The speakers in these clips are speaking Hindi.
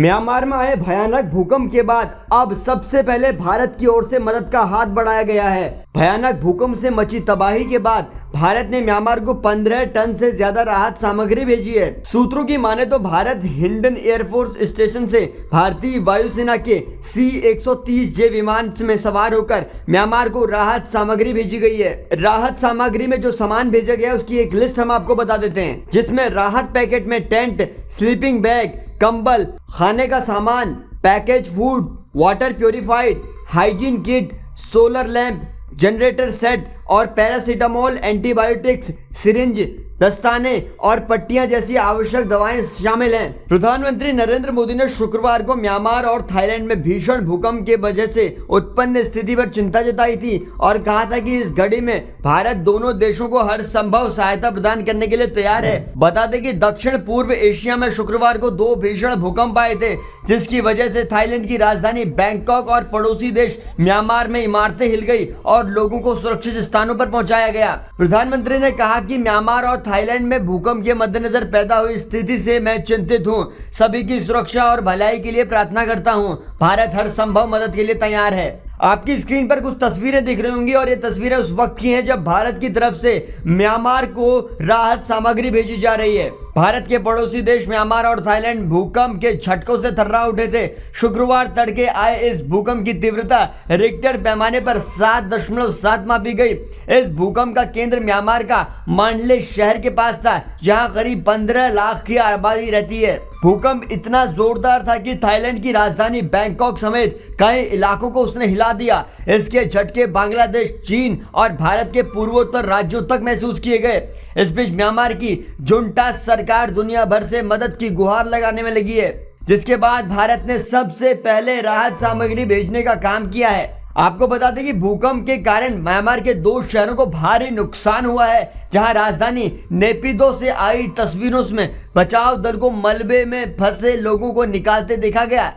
म्यांमार में आए भयानक भूकंप के बाद अब सबसे पहले भारत की ओर से मदद का हाथ बढ़ाया गया है। भयानक भूकंप से मची तबाही के बाद भारत ने म्यांमार को 15 टन से ज्यादा राहत सामग्री भेजी है। सूत्रों की माने तो भारत हिंडन एयरफोर्स स्टेशन से भारतीय वायुसेना के C-130J विमान में सवार होकर म्यांमार को राहत सामग्री भेजी गई है। राहत सामग्री में जो सामान भेजा गया उसकी एक लिस्ट हम आपको बता देते हैं, जिसमें राहत पैकेट में टेंट, स्लीपिंग बैग, कंबल, खाने का सामान, package food, water purified, hygiene kit, solar lamp, generator set और पैरासीटामोल, एंटीबायोटिक्स, सिरिंज, दस्ताने और पट्टियां जैसी आवश्यक दवाएं शामिल हैं। प्रधानमंत्री नरेंद्र मोदी ने शुक्रवार को म्यांमार और थाईलैंड में भीषण भूकंप के वजह से उत्पन्न स्थिति पर चिंता जताई थी और कहा था कि इस घड़ी में भारत दोनों देशों को हर संभव सहायता प्रदान करने के लिए तैयार है। बता दें कि दक्षिण पूर्व एशिया में शुक्रवार को 2 भीषण भूकंप आए थे, जिसकी वजह से थाईलैंड की राजधानी बैंकॉक और पड़ोसी देश म्यांमार में इमारतें हिल गई और लोगों को सुरक्षित स्थानों पर पहुंचाया गया। प्रधानमंत्री ने कहा कि म्यांमार और थाईलैंड में भूकंप के मद्देनजर पैदा हुई स्थिति से मैं चिंतित हूं। सभी की सुरक्षा और भलाई के लिए प्रार्थना करता हूं। भारत हर संभव मदद के लिए तैयार है। आपकी स्क्रीन पर कुछ तस्वीरें दिख रही होंगी और ये तस्वीरें उस वक्त की हैं जब भारत की तरफ से म्यांमार को राहत सामग्री भेजी जा रही है। भारत के पड़ोसी देश म्यांमार और थाईलैंड भूकंप के झटकों से थर्रा उठे थे। शुक्रवार तड़के आए इस भूकंप की तीव्रता रिक्टर पैमाने पर 7.7 मापी गई। इस भूकंप का केंद्र म्यांमार का मांडले शहर के पास था, जहां करीब 15 लाख की आबादी रहती है। भूकंप इतना जोरदार था कि थाईलैंड की राजधानी बैंकॉक समेत कई इलाकों को उसने हिला दिया। इसके झटके बांग्लादेश, चीन और भारत के पूर्वोत्तर राज्यों तक महसूस किए गए। इस बीच म्यांमार की जुंटा सरकार दुनिया भर से मदद की गुहार लगाने में लगी है, जिसके बाद भारत ने सबसे पहले राहत सामग्री भेजने का काम किया है। आपको बता दें कि भूकंप के कारण म्यांमार के 2 शहरों को भारी नुकसान हुआ है, जहां राजधानी नेपिदो से आई तस्वीरों में बचाव दल को मलबे में फंसे लोगों को निकालते देखा गया।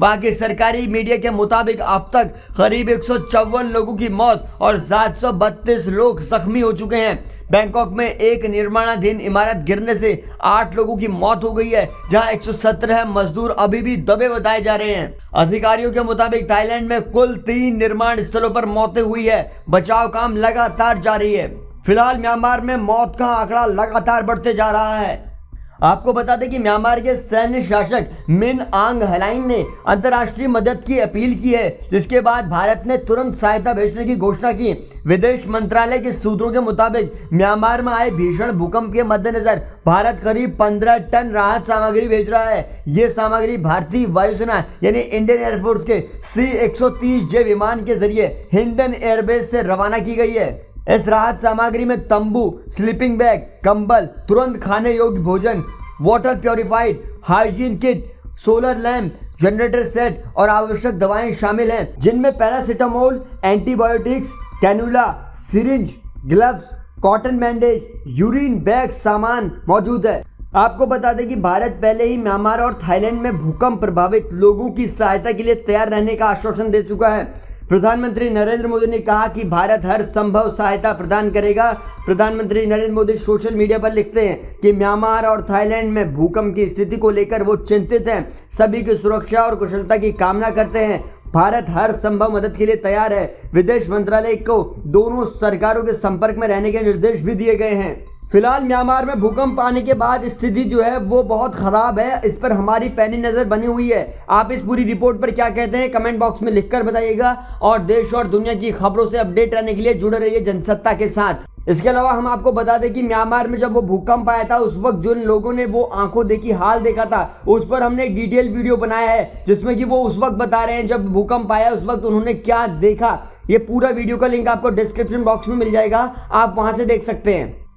बाकी सरकारी मीडिया के मुताबिक अब तक करीब 154 लोगों की मौत और 732 लोग जख्मी हो चुके हैं। बैंकॉक में एक निर्माणाधीन इमारत गिरने से 8 लोगों की मौत हो गई है, जहां 117 मजदूर अभी भी दबे बताए जा रहे हैं। अधिकारियों के मुताबिक थाईलैंड में कुल 3 निर्माण स्थलों पर मौतें हुई है। बचाव काम लगातार जारी है। फिलहाल म्यांमार में मौत का आंकड़ा लगातार बढ़ते जा रहा है। आपको बता दें कि म्यांमार के सैन्य शासक मिन आंग हलाइंग ने अंतर्राष्ट्रीय मदद की अपील की है, जिसके बाद भारत ने तुरंत सहायता भेजने की घोषणा की। विदेश मंत्रालय के सूत्रों के मुताबिक म्यांमार में आए भीषण भूकंप के मद्देनजर भारत करीब 15 टन राहत सामग्री भेज रहा है। ये सामग्री भारतीय वायुसेना यानी इंडियन एयरफोर्स के C-130J विमान के जरिए हिंडन एयरबेस से रवाना की गई है। इस राहत सामग्री में तंबू, स्लीपिंग बैग, कंबल, तुरंत खाने योग्य भोजन, water purified, hygiene kit, solar lamp, generator set और आवश्यक दवाएं शामिल हैं, जिनमें paracetamol, antibiotics, cannula, syringe, gloves, cotton bandage, urine bag सामान मौजूद है। आपको बता दें कि भारत पहले ही म्यांमार और थाईलैंड में भूकंप प्रभावित लोगों की सहायता के लिए तैयार रहने का आश्वासन दे चुका है। प्रधानमंत्री नरेंद्र मोदी ने कहा कि भारत हर संभव सहायता प्रदान करेगा। प्रधानमंत्री नरेंद्र मोदी सोशल मीडिया पर लिखते हैं कि म्यांमार और थाईलैंड में भूकंप की स्थिति को लेकर वो चिंतित हैं, सभी की सुरक्षा और कुशलता की कामना करते हैं। भारत हर संभव मदद के लिए तैयार है। विदेश मंत्रालय को दोनों सरकारों के संपर्क में रहने के निर्देश भी दिए गए हैं। फिलहाल म्यांमार में भूकंप आने के बाद स्थिति जो है वो बहुत खराब है। इस पर हमारी पैनी नजर बनी हुई है। आप इस पूरी रिपोर्ट पर क्या कहते हैं, कमेंट बॉक्स में लिखकर बताइएगा और देश और दुनिया की खबरों से अपडेट रहने के लिए जुड़े रहिए जनसत्ता के साथ। इसके अलावा हम आपको बता दें कि म्यांमार में जब वो भूकंप आया था, उस वक्त जिन लोगों ने वो आंखों देखी हाल देखा था, उस पर हमने एक डिटेल वीडियो बनाया है, जिसमें कि वो उस वक्त बता रहे हैं जब भूकंप आया उस वक्त उन्होंने क्या देखा। ये पूरा वीडियो का लिंक आपको डिस्क्रिप्शन बॉक्स में मिल जाएगा, आप वहां से देख सकते हैं।